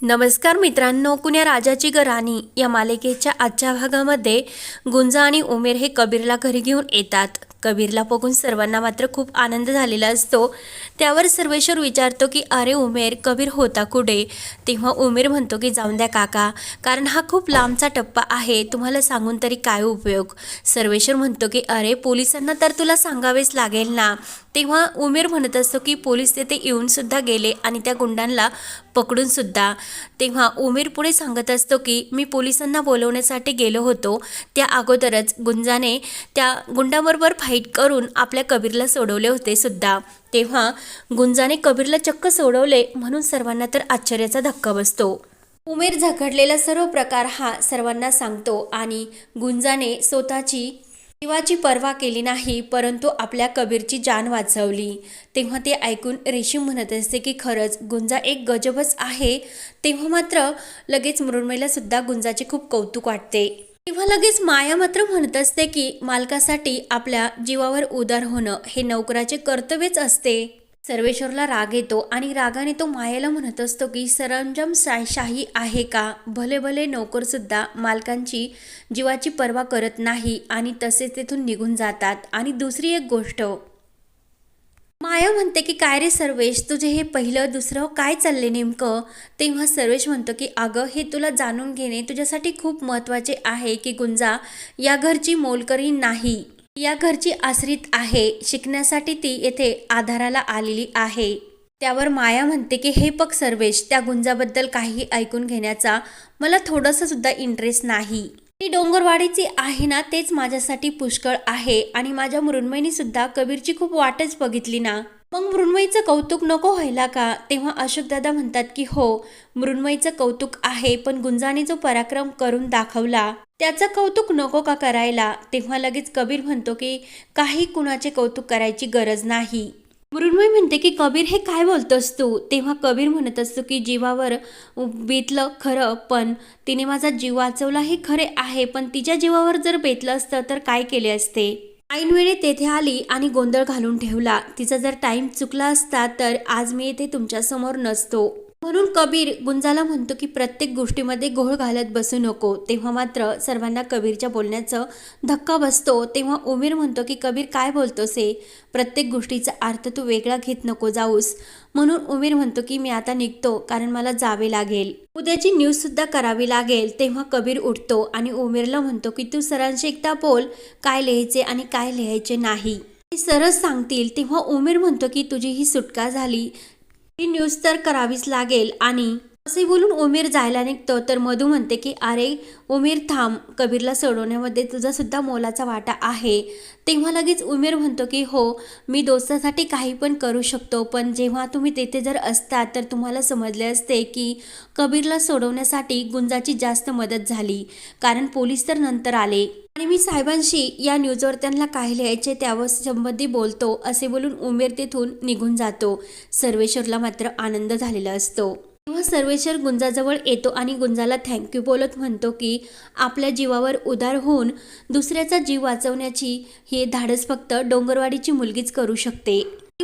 नमस्कार मित्रांनो, कुण्या राजाची ग राणी या मालिकेच्या आजच्या भागामध्ये गुंजा आणि उमेर हे कबीरला घरी घेऊन येतात। कबीरला बघून सर्वांना मात्र खूप आनंद झालेला असतो। त्यावर सर्वेश्वर विचारतो की अरे उमेर, कबीर होता कुठे? तेव्हा उमेर म्हणतो की जाऊन द्या काका, कारण हा खूप लांबचा टप्पा आहे, तुम्हाला सांगून तरी काय उपयोग। सर्वेश्वर म्हणतो की अरे पोलिसांना तर तुला सांगावेच लागेल ना। तेव्हा उमेर म्हणत असतो की पोलीस तेथे येऊन सुद्धा गेले आणि त्या गुंडांना पकडून सुद्धा। तेव्हा उमेर पुढे सांगत असतो की मी पोलिसांना बोलवण्यासाठी गेलो होतो, त्या अगोदरच गुंजाने त्या गुंडाबरोबर फाईट करून आपल्या कबीरला सोडवले होते सुद्धा। तेव्हा गुंजाने कबीरला चक्क सोडवले म्हणून सर्वांना तर आश्चर्याचा धक्का बसतो। उमेर झगडलेला सर्व प्रकार हा सर्वांना सांगतो आणि गुंजाने स्वतःची जीवाची पर्वा केली नाही, परंतु आपल्या कबीरची जान वाचवली। तेव्हा ते ऐकून रेशीम म्हणत असते की खरंच गुंजा एक गजबच आहे। तेव्हा मात्र लगेच मृण्मयीला सुद्धा गुंजाचे खूप कौतुक वाटते। तेव्हा लगेच माया मात्र म्हणत असते की मालकासाठी आपल्या जीवावर उदार होणं हे नोकराचे कर्तव्यच असते। सर्वेश्वरला राग येतो आणि रागाने तो मायाला म्हणत असतो की सरंजाम शाही आहे का? भले भले नोकर सुद्धा मालकांची जीवाची पर्वा करत नाही आणि तसेच तेथून निघून जातात। आणि दुसरी एक गोष्ट, माया म्हणते की काय रे सर्वेश, तुझे हे पहिलं दुसरं काय चालले नेमकं? तेव्हा सर्वेश म्हणतो की अगं हे तुला जाणून घेणे तुझ्यासाठी खूप महत्त्वाचे आहे की गुंजा या घरची मोलकरी नाही, या घरची आश्रित आहे, शिकण्यासाठी ती येथे आधाराला आलेली आहे। त्यावर माया म्हणते की हे बघ सर्वेश, त्या गुंजाबद्दल काही ऐकून घेण्याचा मला थोडंसं सुद्धा इंटरेस्ट नाही। ती डोंगरवाडीची आहे ना, तेच माझ्यासाठी पुष्कळ आहे आणि माझ्या मृण्मयीने सुद्धा कबीरची खूप वाटच बघितली ना, मग मृण्मयीचं कौतुक नको व्हायला का? तेव्हा अशोक दादा म्हणतात की हो, मृण्मयीचं कौतुक आहे, पण गुंजाने जो पराक्रम करून दाखवला त्याचं कौतुक नको का करायला? तेव्हा लगेच कबीर म्हणतो की काही कुणाचे कौतुक करायची गरज नाही। मृण्मयी म्हणते की कबीर हे काय बोलतोस तू? तेव्हा कबीर म्हणत असतो की जीवावर बेतलं खरं, पण तिने माझा जीव वाचवला हे खरे आहे, पण तिच्या जीवावर जर बेतलं असतं तर काय केले असते? ऐनवेळी तेथे आली आणि गोंधळ घालून ठेवला, तिचा जर टाइम चुकला असता तर आज मी येथे तुमच्यासमोर नसतो। म्हणून कबीर गुंजाला म्हणतो की प्रत्येक गोष्टीमध्ये घोळ घालत बसू नको। तेव्हा मात्र सर्वांना कबीरच्या बोलण्याचं धक्का बसतो। तेव्हा उमेर म्हणतो की कबीर काय बोलतोस हे? प्रत्येक गोष्टीचा अर्थ तू वेगळा घेत नको जाऊस। म्हणून उमेर म्हणतो की मी आता निघतो, कारण मला जावे लागेल, उद्याची न्यूज सुद्धा करावी लागेल। तेव्हा कबीर उठतो आणि उमेरला म्हणतो की तू सरांशी एकदा बोल, काय लिहायचे आणि काय लिहायचे नाही ते सरच सांगतील। तेव्हा उमेर म्हणतो की तुझी ही सुटका झाली, ही न्यूज तर करावीच लागेल। आणि असे बोलून उमेर जायला निघतो तर मधू म्हणते की अरे उमेर थांब, कबीरला सोडवण्यामध्ये तुझा सुद्धा मोलाचा वाटा आहे। तेव्हा लगेच उमेर म्हणतो की हो, मी दोस्तासाठी काही पण करू शकतो, पण जेव्हा तुम्ही तेथे जर असतात तर तुम्हाला समजले असते की कबीरला सोडवण्यासाठी गुंजाची जास्त मदत झाली, कारण पोलीस तर नंतर आले आणि मी साहेबांशी या न्यूजवर त्यांना काय लिहायचे त्यावर संबंधी बोलतो। असे बोलून उमेर तेथून निघून जातो। सर्वेश्वरला मात्र आनंद झालेला असतो। तेव्हा सर्वेश्वर गुंजाजवळ येतो आणि गुंजाला थँक्यू बोलत म्हणतो की आपल्या जीवावर उदार होऊन दुसऱ्याचा जीव वाचवण्याची हे धाडस फक्त डोंगरवाडीची मुलगीच करू शकते।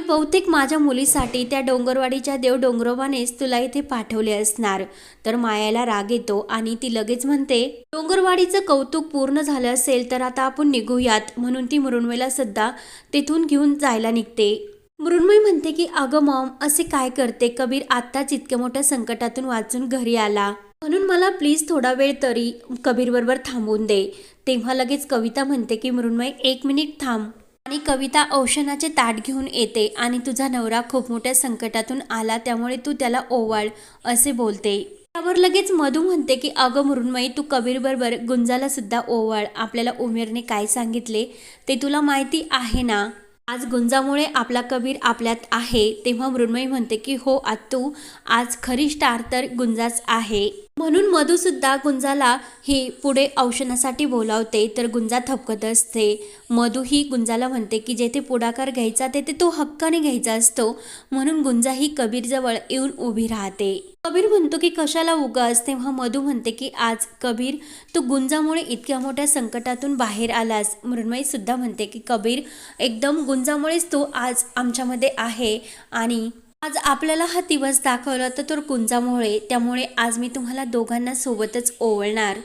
बहुतेक माझ्या मुलीसाठी त्या डोंगरवाडीच्या देव डोंगरोबानेच तुला इथे पाठवले असणार। तर मायाला राग येतो आणि ती लगेच म्हणते डोंगरवाडीचं कौतुक पूर्ण झालं असेल तर आता आपण निघूयात। म्हणून ती मृण्मयीला सुद्धा तेथून घेऊन जायला निघते। मृण्मयी म्हणते की अगं मॉम, असे काय करते? कबीर आत्ताच इतक्या मोठ्या संकटातून वाचून घरी आला, म्हणून मला प्लीज थोडा वेळ तरी कबीर बरोबर थांबून दे। तेव्हा लगेच कविता म्हणते की मृण्मयी एक मिनिट थांब। आणि कविता औषणाचे ताट घेऊन येते आणि तुझा नवरा खूप मोठ्या संकटातून आला, त्यामुळे तू त्याला ओवाळ असे बोलते। त्यावर लगेच मधू म्हणते की अगं मृण्मयी, तू कबीर बरोबर गुंजाला सुद्धा ओवाळ, आपल्याला उमेरने काय सांगितले ते तुला माहिती आहे ना, आज गुंजामुळे आपला कबीर आपल्यात आहे। तेव्हा मृण्मयी म्हणते की हो आत्तू, आज खरी स्टार तर गुंजाच आहे। म्हणून मधू सुद्धा गुंजाला ही पुढे औषणासाठी बोलावते, तर गुंजा थपकत असते। मधू ही गुंजाला म्हणते की जेथे पुढाकार घ्यायचा तेथे तो हक्काने घ्यायचा असतो, म्हणून गुंजा ही कबीरजवळ येऊन उभी राहते। कबीर म्हणतो की कशाला उगाच? तेव्हा मधू म्हणते की आज कबीर तू गुंजामुळे इतक्या मोठ्या संकटातून बाहेर आलास। मृण्मयी सुद्धा म्हणते की कबीर एकदम गुंजामुळेच तू आज आमच्यामध्ये आहे आणि आज आपल्याला हा दिवस दाखवला तर गुंजामुळे, त्यामुळे आज मी तुम्हाला दोघांना सोबतच ओवळणार.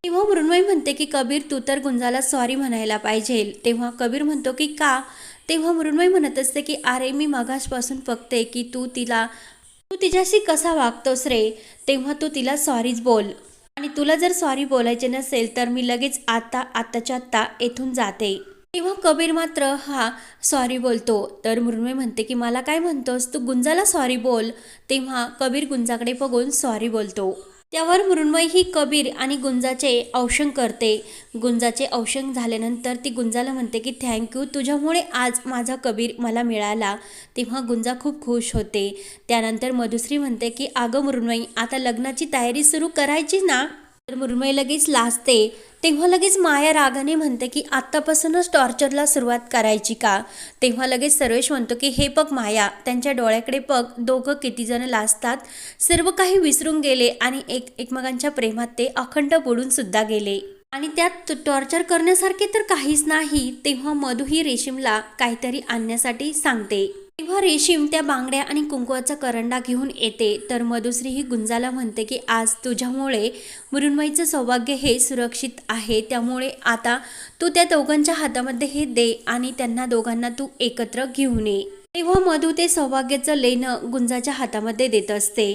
तेव्हा मृण्मयी म्हणते की कबीर तू तर गुंजाला सॉरी म्हणायला पाहिजे. तेव्हा कबीर म्हणतो की का? तेव्हा मृण्मयी म्हणत असते की अरे मी मगासपासून बघते की तू तिच्याशी कसा वागतोस रे. तेव्हा तू तिला सॉरीच बोल. आणि तुला जर सॉरी बोलायचे नसेल तर मी लगेच आत्ताच्या आत्ता येथून जाते. तेव्हा कबीर मात्र हा सॉरी बोलतो. तर मृण्मयी म्हणते की मला काय म्हणतोस, तू गुंजाला सॉरी बोल. तेव्हा कबीर गुंजाकडे बघून सॉरी बोलतो. त्यावर मृण्मयी ही कबीर आणि गुंजाचे औक्षण करते. गुंजाचे औक्षण झाल्यानंतर ती गुंजाला म्हणते की थँक्यू, तुझ्यामुळे आज माझा कबीर मला मिळाला. तेव्हा गुंजा खूप खुश होते. त्यानंतर मधुश्री म्हणते की अगं मृण्मयी, आता लग्नाची तयारी सुरू करायची ना. तर मृण्मयी लगेच लाजते. तेव्हा लगेच माया रागाने म्हणते की आत्तापासूनच टॉर्चरला सुरुवात करायची का. तेव्हा लगेच सर्वेश म्हणतो की हे बघ माया, त्यांच्या डोळ्याकडे बघ, दोघं किती जण लाजतात. सर्व काही विसरून गेले आणि एकमेकांच्या प्रेमात ते अखंड बुडून सुद्धा गेले. आणि त्यात टॉर्चर करण्यासारखे तर काहीच नाही. तेव्हा मधु ही रेशीमला काहीतरी आणण्यासाठी सांगते. तेव्हा रेशीम त्या बांगड्या आणि कुंकवाचा करंडा घेऊन येते. तर मधुश्री ही गुंजाला म्हणते की आज तुझ्यामुळे मृण्मयीचं सौभाग्य हे सुरक्षित आहे. त्यामुळे आता तू त्या दोघांच्या हातामध्ये हे दे आणि त्यांना दोघांना तू एकत्र घेऊन ये. तेव्हा मधु ते सौभाग्याचं लेणं गुंजाच्या हातामध्ये देत असते.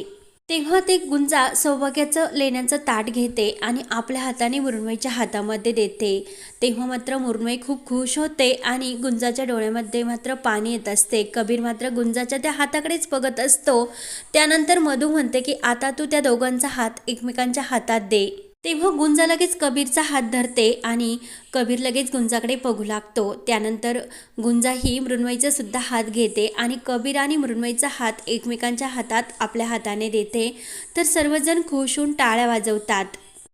तेव्हा ते गुंजा सौभाग्याचं लेण्याचं ताट घेते आणि आपल्या हाताने मृण्मयीच्या हातामध्ये देते. तेव्हा मात्र मृण्मयी खूप खुश होते आणि गुंजाच्या डोळ्यामध्ये मात्र पाणी येत असते. कबीर मात्र गुंजाच्या त्या हाताकडेच बघत असतो. त्यानंतर मधु म्हणते की आता तू त्या दोघांचा हात एकमेकांच्या हातात दे. तेव्हा गुंजा लगेच कबीरचा हात धरते आणि कबीर लगेच गुंजाकडे बघू लागतो. त्यानंतर गुंजा ही मृण्मयीचा सुद्धा हात घेते आणि कबीर आणि मृण्मयीचा हात एकमेकांच्या हातात आपल्या हाताने देते. तर सर्वजण खुश होऊन टाळ्या वाजवतात.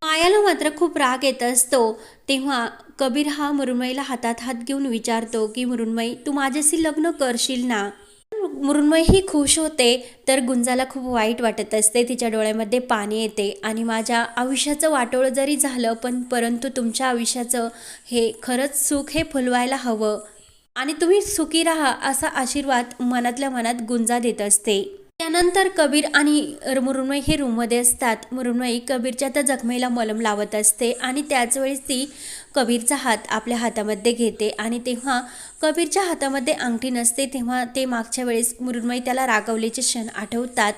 मायाला मात्र खूप राग येत असतो. तेव्हा कबीर हा मृण्मयीला हातात हात घेऊन विचारतो की मृण्मयी, तू माझ्याशी लग्न करशील ना. मृण्मयी ही खुश होते. तर गुंजाला खूप वाईट वाटत असते. तिच्या डोळ्यामध्ये पाणी येते आणि माझ्या आयुष्याचं वाटोळं जरी झालं परंतु तुमच्या आयुष्याचं हे खरंच सुख हे फुलवायला हवं आणि तुम्ही सुखी राहा असा आशीर्वाद मनातल्या मनात गुंजा देत असते. त्यानंतर कबीर आणि मृण्मयी हे रूममध्ये असतात. मृण्मयी कबीरच्या त्या जखमेला मलम लावत असते आणि त्याच वेळेस ती कबीरचा हात आपल्या हातामध्ये घेते आणि तेव्हा कबीरच्या हातामध्ये अंगठी नसते. तेव्हा ते मागच्या वेळेस मृण्मयी त्याला रागवल्याचे क्षण आठवतात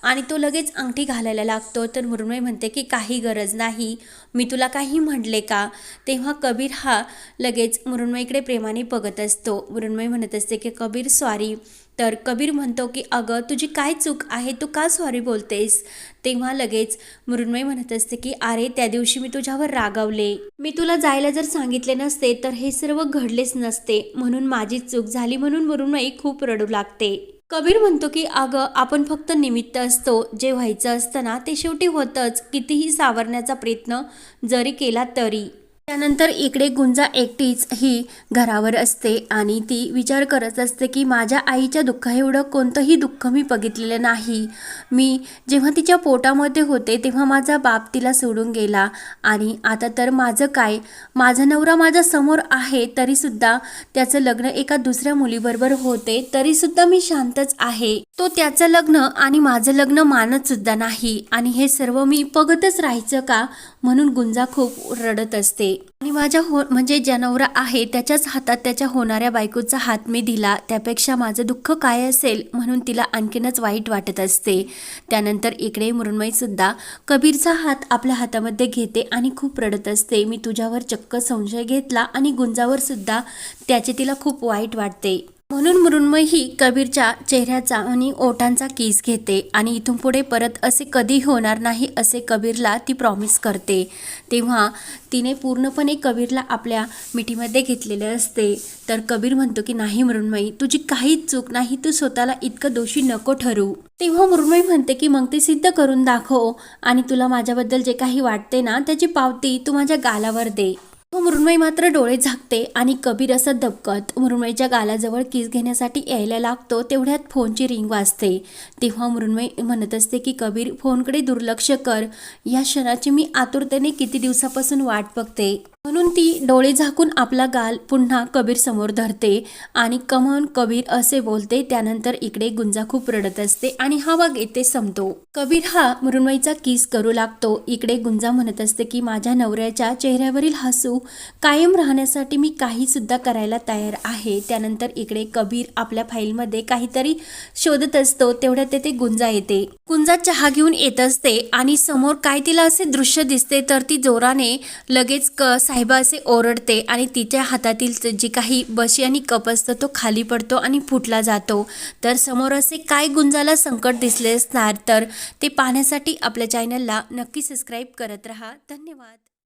आणि तो लगेच अंगठी घालायला लागतो. तर मृण्मयी म्हणते की काही गरज नाही, मी तुला काही म्हटले का. तेव्हा कबीर हा लगेच मृण्मयीकडे प्रेमाने बघत असतो. मृण्मयी म्हणत असते की कबीर सॉरी. तर कबीर म्हणतो की अगं तुझी काय चूक आहे, तू का सॉरी बोलतेस. तेव्हा लगेच मृण्मयी म्हणत असते की अरे त्या दिवशी मी तुझ्यावर रागावले, मी तुला जायला जर सांगितले नसते तर हे सर्व घडलेच नसते, म्हणून माझी चूक झाली. म्हणून मृण्मयी खूप रडू लागते. कबीर म्हणतो की अगं आपण फक्त निमित्त असतो, जे व्हायचं असतं ना ते शेवटी होतंच, कितीही सावरण्याचा प्रयत्न जरी केला तरी. त्यानंतर इकडे गुंजा एकटीच ही घरावर असते आणि ती विचार करत असते की माझ्या आईच्या दुःखा एवढं कोणतंही दुःख मी बघितलेलं नाही. मी जेव्हा तिच्या पोटामध्ये होते तेव्हा माझा बाप तिला सोडून गेला आणि आता तर माझं काय, माझा नवरा माझ्या समोर आहे तरीसुद्धा त्याचं लग्न एका दुसऱ्या मुलीबरोबर होते तरीसुद्धा मी शांतच आहे. तो त्याचं लग्न आणि माझं लग्न मानत सुद्धा नाही आणि हे सर्व मी बघतच राहायचं का. म्हणून गुंजा खूप रडत असते आणि माझ्या म्हणजे ज्या नवरा आहे त्याच्याच हातात त्याच्या होणाऱ्या बायकोचा हात मी दिला, त्यापेक्षा माझं दुःख काय असेल, म्हणून तिला आणखीनच वाईट वाटत असते. त्यानंतर इकडे मृण्मयी सुद्धा कबीरचा हात आपल्या हातामध्ये घेते आणि खूप रडत असते. मी तुझ्यावर चक्क संशय घेतला आणि गुंजावर सुद्धा त्याचे तिला खूप वाईट वाटते. म्हणून मृण्मयी ही कबीरच्या चेहऱ्याचा आणि ओठांचा किस घेते आणि इथून पुढे परत असे कधी होणार नाही असे कबीरला ती प्रॉमिस करते. तेव्हा तिने पूर्णपणे कबीरला आपल्या मिठीमध्ये घेतलेले असते. तर कबीर म्हणतो की नाही मृण्मयी, तुझी काहीच चूक नाही, तू स्वतःला इतकं दोषी नको ठरवू. तेव्हा मृण्मयी म्हणते की मग ते सिद्ध करून दाखव आणि तुला माझ्याबद्दल जे काही वाटते ना त्याची पावती तू माझ्या गालावर दे. मृण्मयी मात्र डोळे झाकते आणि कबीर असं दबकत मृण्मयीच्या गालाजवळ किस घेण्यासाठी यायला लागतो. तेवढ्यात फोनची रिंग वाजते. तेव्हा मृण्मयी म्हणत असते की कबीर फोनकडे दुर्लक्ष कर, या क्षणाची मी आतुरतेने किती दिवसापासून वाट बघते. म्हणून ती डोळे झाकून आपला गाल पुन्हा कबीर समोर धरते आणि कमॉन कबीर असे बोलते. त्यानंतर इकडे गुंजा खूप रडत असते आणि हा भाग येथे संपतो. कबीर हा मृण्मयीचा किस करू लागतो. इकडे गुंजा म्हणत असते की माझ्या नवऱ्याच्या चेहऱ्यावरील हसू कायम राहण्यासाठी मी काही सुद्धा करायला तयार आहे. त्यानंतर इकडे कबीर आपल्या फाईलमध्ये काहीतरी शोधत असतो. तेवढ्यात तेथे गुंजा येते. गुंजा चहा घेऊन येत असते आणि समोर काय तिला असे दृश्य दिसते तर ती जोराने लगेच साहेबा असे ओरडते आणि तिच्या हातातील जी काही बशी आणि कप असतो तो खाली पडतो आणि फुटला जातो. तर समोर असे काय गुंजाला संकट दिसले असणार तर ते पाहण्यासाठी आपल्या चॅनलला नक्की सबस्क्राईब करत राहा. धन्यवाद.